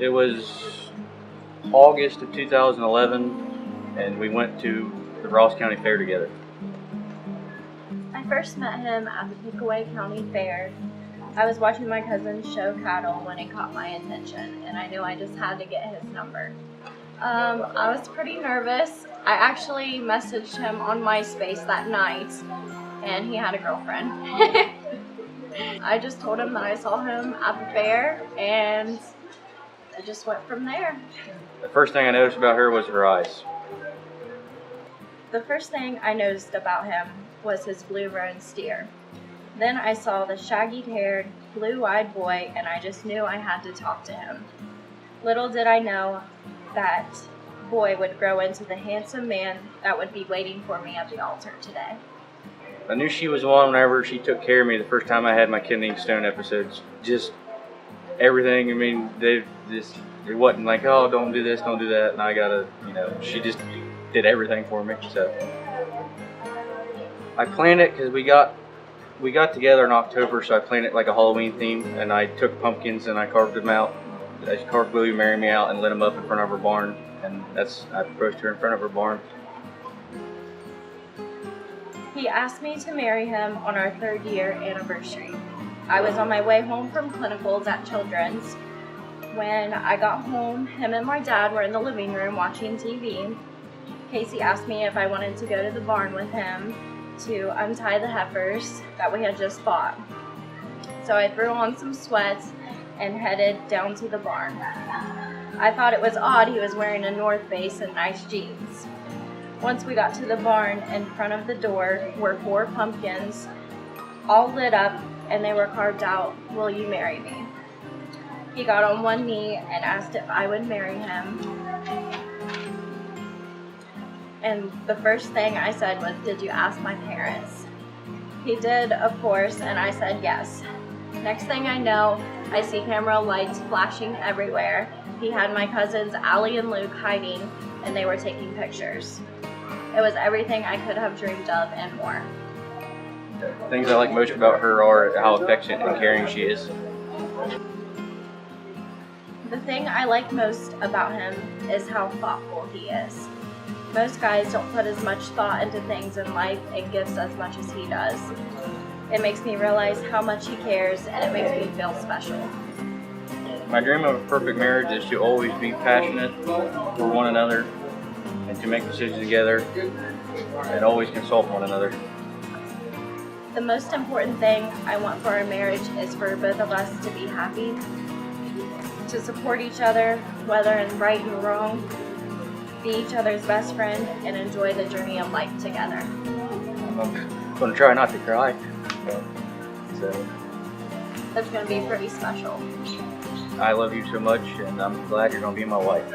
It was August of 2011, and we went to the Ross County Fair together. I first met him at the Pickaway County Fair. I was watching my cousin show cattle when it caught my attention, and I knew I just had to get his number. I was pretty nervous. I actually messaged him on MySpace that night, and he had a girlfriend. I just told him that I saw him at the fair, and I just went from there. The first thing I noticed about her was her eyes. The first thing I noticed about him was his blue roan steer. Then I saw the shaggy-haired, blue-eyed boy, and I just knew I had to talk to him. Little did I know that boy would grow into the handsome man that would be waiting for me at the altar today. I knew she was one whenever she took care of me the first time I had my kidney stone episodes. Just everything. I mean, it wasn't like, oh, don't do this, don't do that, and I gotta, she just did everything for me. So I planned it because we got together in October, so I planned it like a Halloween theme, and I took pumpkins and I carved them out. I carved Will You Marry Me out and lit them up in front of her barn, and I proposed to her in front of her barn. He asked me to marry him on our 3rd year anniversary. I was on my way home from clinicals at Children's. When I got home, him and my dad were in the living room watching TV. Casey asked me if I wanted to go to the barn with him to untie the heifers that we had just bought. So I threw on some sweats and headed down to the barn. I thought it was odd he was wearing a North Face and nice jeans. Once we got to the barn, in front of the door were 4 pumpkins, all lit up, and they were carved out, "Will you marry me?" He got on one knee and asked if I would marry him. And the first thing I said was, "Did you ask my parents?" He did, of course, and I said yes. Next thing I know, I see camera lights flashing everywhere. He had my cousins Allie and Luke hiding, and they were taking pictures. It was everything I could have dreamed of and more. The things I like most about her are how affectionate and caring she is. The thing I like most about him is how thoughtful he is. Most guys don't put as much thought into things in life and gifts as much as he does. It makes me realize how much he cares, and it makes me feel special. My dream of a perfect marriage is to always be passionate for one another and to make decisions together and always consult one another. The most important thing I want for our marriage is for both of us to be happy, to support each other, whether in right and wrong, be each other's best friend, and enjoy the journey of life together. I'm going to try not to cry. So, That's going to be pretty special. I love you so much, and I'm glad you're going to be my wife.